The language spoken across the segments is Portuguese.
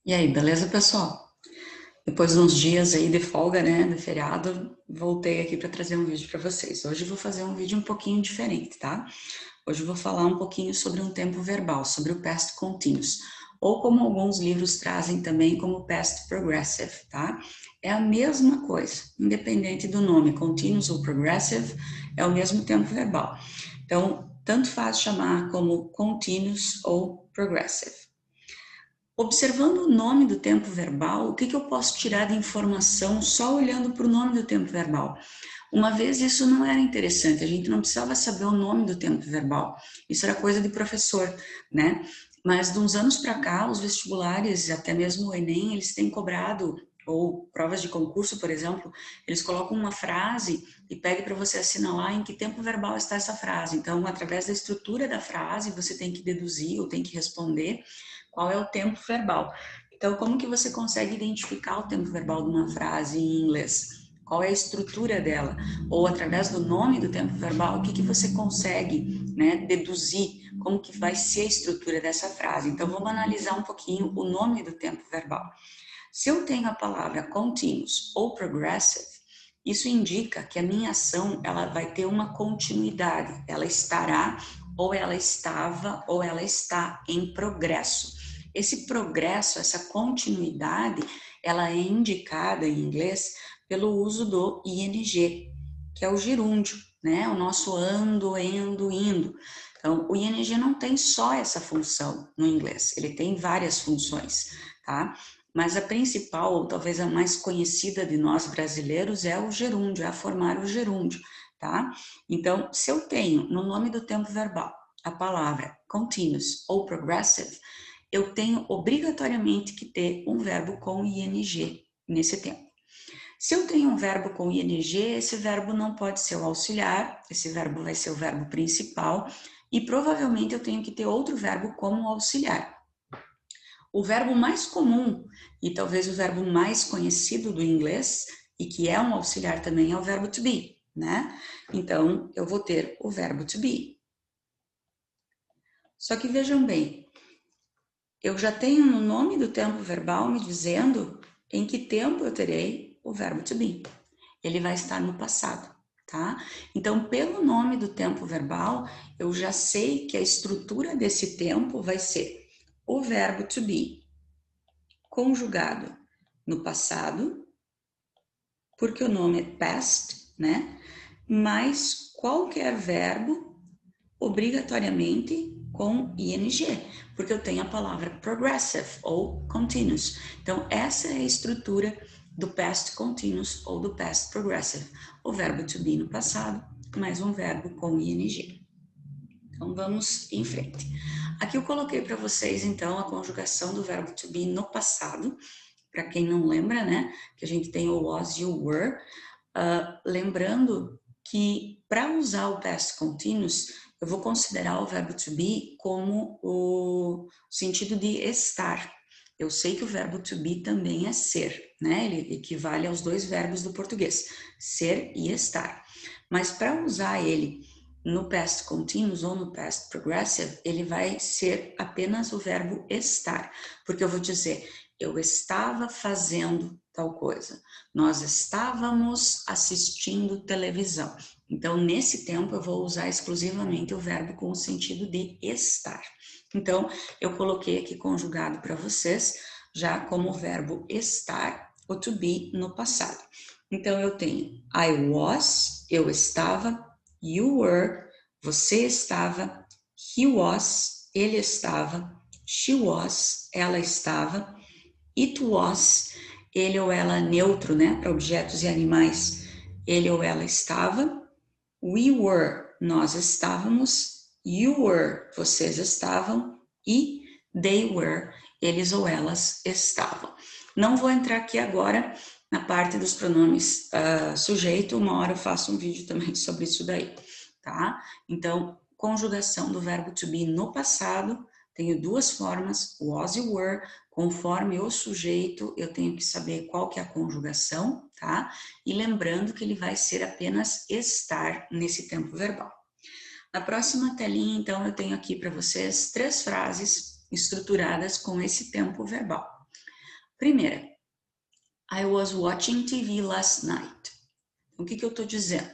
E aí, beleza, pessoal? Depois de uns dias aí de folga, né, de feriado, voltei aqui para trazer um vídeo para vocês. Hoje eu vou fazer um vídeo um pouquinho diferente, tá? Hoje eu vou falar um pouquinho sobre um tempo verbal, sobre o past continuous, ou como alguns livros trazem também como past progressive, tá? É a mesma coisa, independente do nome, continuous ou progressive, é o mesmo tempo verbal. Então, tanto faz chamar como continuous ou progressive. Observando o nome do tempo verbal, o que eu posso tirar de informação só olhando para o nome do tempo verbal? Uma vez isso não era interessante, a gente não precisava saber o nome do tempo verbal, isso era coisa de professor, né? Mas de uns anos para cá, os vestibulares, até mesmo o Enem, eles têm cobrado, ou provas de concurso, por exemplo, eles colocam uma frase e pedem para você assinalar em que tempo verbal está essa frase. Então, através da estrutura da frase, você tem que deduzir ou tem que responder qual é o tempo verbal. Então, como que você consegue identificar o tempo verbal de uma frase em inglês? Qual é a estrutura dela? Ou através do nome do tempo verbal, o que você consegue, né, deduzir? Como que vai ser a estrutura dessa frase? Então, vamos analisar um pouquinho o nome do tempo verbal. Se eu tenho a palavra continuous ou progressive, isso indica que a minha ação ela vai ter uma continuidade. Ela estará, ou ela estava, ou ela está em progresso. Esse progresso, essa continuidade, ela é indicada em inglês pelo uso do ing, que é o gerúndio, né? O nosso ando, endo, indo. Então, o ing não tem só essa função no inglês, ele tem várias funções, tá? Mas a principal, ou talvez a mais conhecida de nós brasileiros, é o gerúndio, é formar o gerúndio, tá? Então, se eu tenho no nome do tempo verbal a palavra continuous ou progressive, eu tenho obrigatoriamente que ter um verbo com ing nesse tempo. Se eu tenho um verbo com ing, esse verbo não pode ser o auxiliar, esse verbo vai ser o verbo principal, e provavelmente eu tenho que ter outro verbo como auxiliar. O verbo mais comum e talvez o verbo mais conhecido do inglês e que é um auxiliar também é o verbo to be, né? Então, eu vou ter o verbo to be. Só que vejam bem, eu já tenho no nome do tempo verbal me dizendo em que tempo eu terei o verbo to be. Ele vai estar no passado, tá? Então, pelo nome do tempo verbal, eu já sei que a estrutura desse tempo vai ser o verbo to be conjugado no passado, porque o nome é past, né? Mais qualquer verbo obrigatoriamente com ing, porque eu tenho a palavra progressive ou continuous. Então, essa é a estrutura do past continuous ou do past progressive. O verbo to be no passado, mais um verbo com ing. Então, vamos em frente. Aqui eu coloquei para vocês, então, a conjugação do verbo to be no passado, para quem não lembra, né, que a gente tem o was, you were, lembrando que para usar o past continuous, eu vou considerar o verbo to be como o sentido de estar. Eu sei que o verbo to be também é ser, né? Ele equivale aos dois verbos do português, ser e estar. Mas para usar ele no past continuous ou no past progressive, ele vai ser apenas o verbo estar, porque eu vou dizer eu estava fazendo tal coisa, nós estávamos assistindo televisão. Então, nesse tempo, eu vou usar exclusivamente o verbo com o sentido de estar. Então, eu coloquei aqui conjugado para vocês, já como verbo estar, o to be no passado. Então, eu tenho I was, eu estava, you were, você estava, he was, ele estava, she was, ela estava, it was, ele ou ela neutro, né, para objetos e animais, ele ou ela estava, we were, nós estávamos, you were, vocês estavam, e they were, eles ou elas estavam. Não vou entrar aqui agora na parte dos pronomes sujeito, uma hora eu faço um vídeo também sobre isso daí, tá? Então, conjugação do verbo to be no passado, tenho duas formas, was e were, conforme o sujeito, eu tenho que saber qual que é a conjugação, tá? E lembrando que ele vai ser apenas estar nesse tempo verbal. Na próxima telinha, então, eu tenho aqui para vocês 3 frases estruturadas com esse tempo verbal. Primeira, I was watching TV last night. Então, o que eu estou dizendo?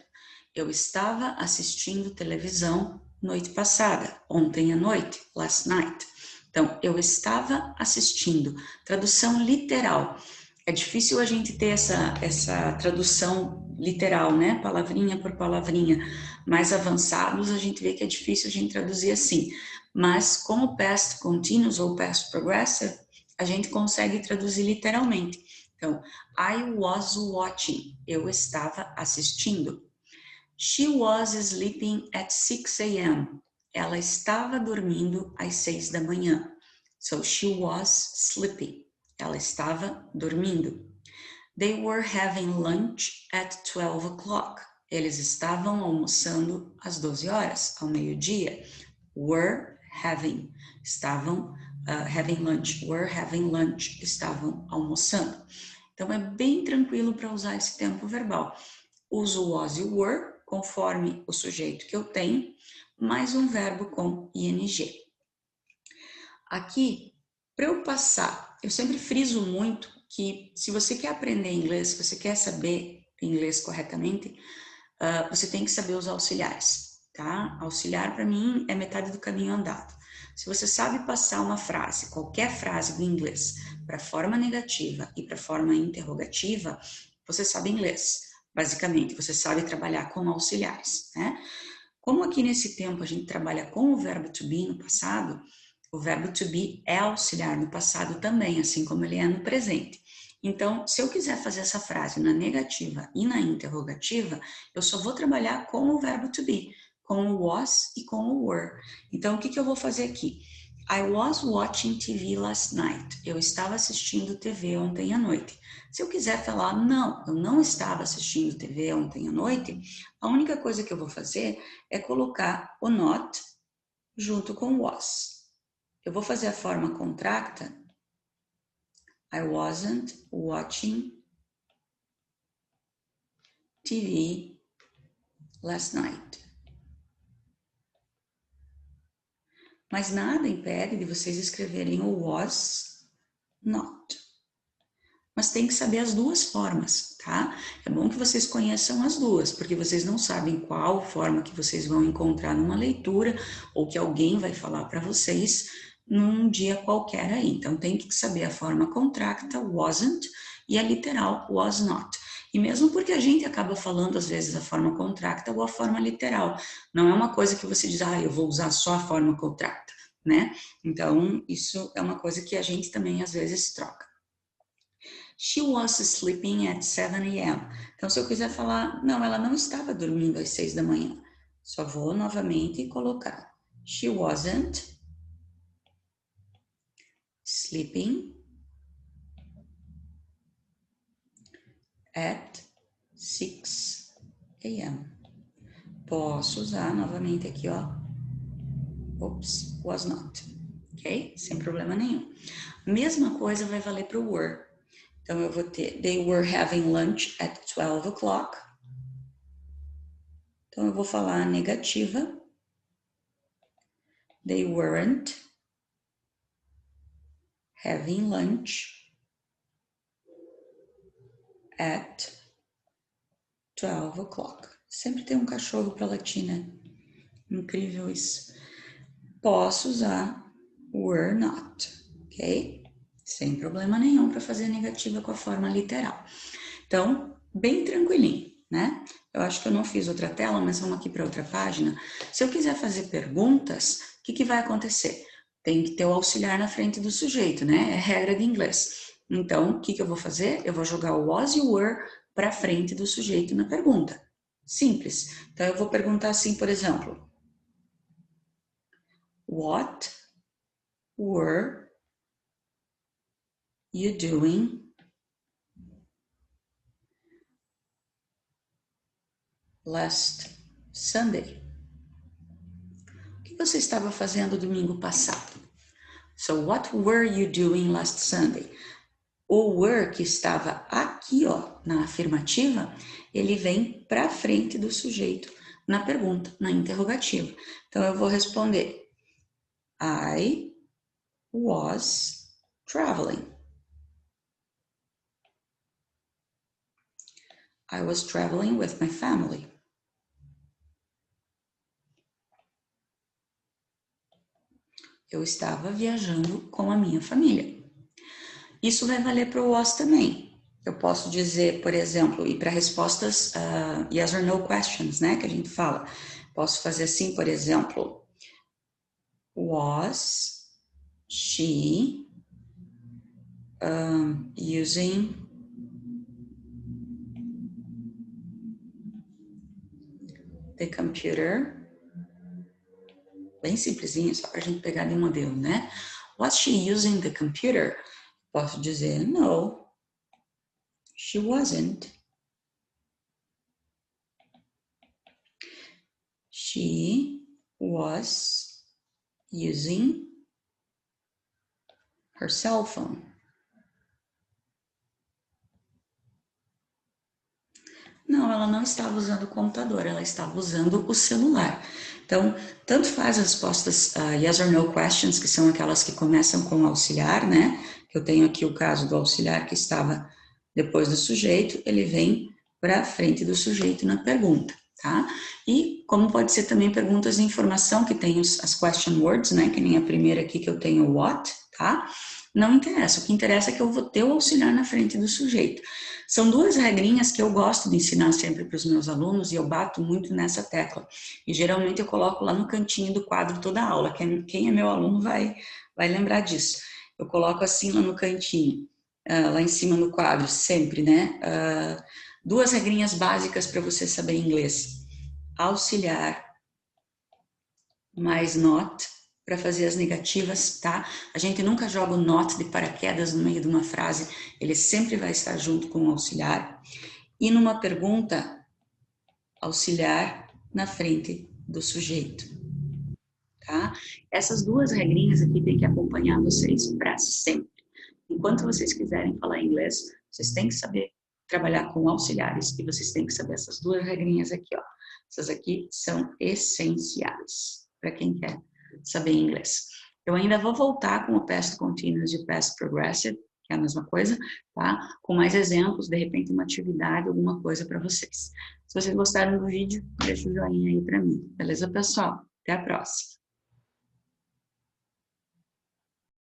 Eu estava assistindo televisão noite passada, ontem à noite, last night. Então, eu estava assistindo. Tradução literal. É difícil a gente ter essa tradução literal, né? Palavrinha por palavrinha. Mais avançados, a gente vê que é difícil a gente traduzir assim. Mas como past continuous ou past progressive, a gente consegue traduzir literalmente. Então, I was watching. Eu estava assistindo. She was sleeping at 6 a.m. Ela estava dormindo às 6 da manhã. So, she was sleeping. Ela estava dormindo. They were having lunch at 12 o'clock. Eles estavam almoçando às 12 horas, ao meio-dia. Were having. Estavam having lunch. Were having lunch. Estavam almoçando. Então, é bem tranquilo para usar esse tempo verbal. Uso o was e o were, conforme o sujeito que eu tenho, mais um verbo com ing. Aqui, para eu passar, eu sempre friso muito que se você quer aprender inglês, se você quer saber inglês corretamente, você tem que saber os auxiliares, tá? Auxiliar, para mim, é metade do caminho andado. Se você sabe passar uma frase, qualquer frase do inglês, para forma negativa e para forma interrogativa, você sabe inglês. Basicamente, você sabe trabalhar com auxiliares, né? Como aqui nesse tempo a gente trabalha com o verbo to be no passado, o verbo to be é auxiliar no passado também, assim como ele é no presente. Então, se eu quiser fazer essa frase na negativa e na interrogativa, eu só vou trabalhar com o verbo to be, com o was e com o were. Então, o que eu vou fazer aqui? I was watching TV last night. Eu estava assistindo TV ontem à noite. Se eu quiser falar, não, eu não estava assistindo TV ontem à noite, a única coisa que eu vou fazer é colocar o not junto com o was. Eu vou fazer a forma contracta. I wasn't watching TV last night. Mas nada impede de vocês escreverem o was not. Mas tem que saber as duas formas, tá? É bom que vocês conheçam as duas, porque vocês não sabem qual forma que vocês vão encontrar numa leitura ou que alguém vai falar para vocês num dia qualquer aí. Então, tem que saber a forma contracta, wasn't, e a literal, was not. E mesmo porque a gente acaba falando, às vezes, a forma contracta ou a forma literal. Não é uma coisa que você diz, eu vou usar só a forma contracta, né? Então, isso é uma coisa que a gente também, às vezes, troca. She was sleeping at 7 a.m. Então, se eu quiser falar, não, ela não estava dormindo às 6 da manhã. Só vou novamente colocar. She wasn't sleeping at 6 a.m. Posso usar novamente aqui, ó. Oops, was not. Ok? Sem problema nenhum. Mesma coisa vai valer para o were. Então, eu vou ter, they were having lunch at 12 o'clock. Então, eu vou falar a negativa. They weren't having lunch at 12 o'clock. Sempre tem um cachorro para latir, né? Incrível isso. Posso usar were not, ok? Sem problema nenhum para fazer a negativa com a forma literal. Então, bem tranquilinho, né? Eu acho que eu não fiz outra tela, mas vamos aqui para outra página. Se eu quiser fazer perguntas, o que vai acontecer? Tem que ter o auxiliar na frente do sujeito, né? É regra de inglês. Então, o que eu vou fazer? Eu vou jogar o was e o were para frente do sujeito na pergunta. Simples. Então, eu vou perguntar assim, por exemplo. What were you doing last Sunday? O que você estava fazendo domingo passado? So, what were you doing last Sunday? O were que estava aqui, ó, na afirmativa, ele vem para frente do sujeito na pergunta, na interrogativa. Então, eu vou responder, I was traveling. I was traveling with my family. Eu estava viajando com a minha família. Isso vai valer para o was também. Eu posso dizer, por exemplo, e para respostas yes or no questions, né, que a gente fala. Posso fazer assim, por exemplo, was she using the computer? Bem simplesinho, só para a gente pegar de modelo, né? Was she using the computer? Posso dizer, no, she wasn't. She was using her cell phone. Não, ela não estava usando o computador, ela estava usando o celular. Então, tanto faz as respostas yes or no questions, que são aquelas que começam com auxiliar, né? Eu tenho aqui o caso do auxiliar que estava depois do sujeito, ele vem para frente do sujeito na pergunta, tá? E como pode ser também perguntas de informação, que tem as question words, né? Que nem a primeira aqui que eu tenho what, tá? Não interessa, o que interessa é que eu vou ter o auxiliar na frente do sujeito. São duas regrinhas que eu gosto de ensinar sempre para os meus alunos e eu bato muito nessa tecla. E geralmente eu coloco lá no cantinho do quadro toda a aula. Quem é meu aluno vai lembrar disso. Eu coloco assim lá no cantinho, lá em cima no quadro, sempre, né? Duas regrinhas básicas para você saber inglês. Auxiliar mais not para fazer as negativas, tá? A gente nunca joga o not de paraquedas no meio de uma frase, ele sempre vai estar junto com o auxiliar. E numa pergunta, auxiliar na frente do sujeito, tá? Essas duas regrinhas aqui tem que acompanhar vocês para sempre. Enquanto vocês quiserem falar inglês, vocês têm que saber trabalhar com auxiliares e vocês têm que saber essas duas regrinhas aqui, ó. Essas aqui são essenciais para quem quer saber inglês. Eu ainda vou voltar com o past continuous e o past progressive, que é a mesma coisa, tá? Com mais exemplos, de repente uma atividade, alguma coisa para vocês. Se vocês gostaram do vídeo, deixa o joinha aí para mim. Beleza, pessoal? Até a próxima.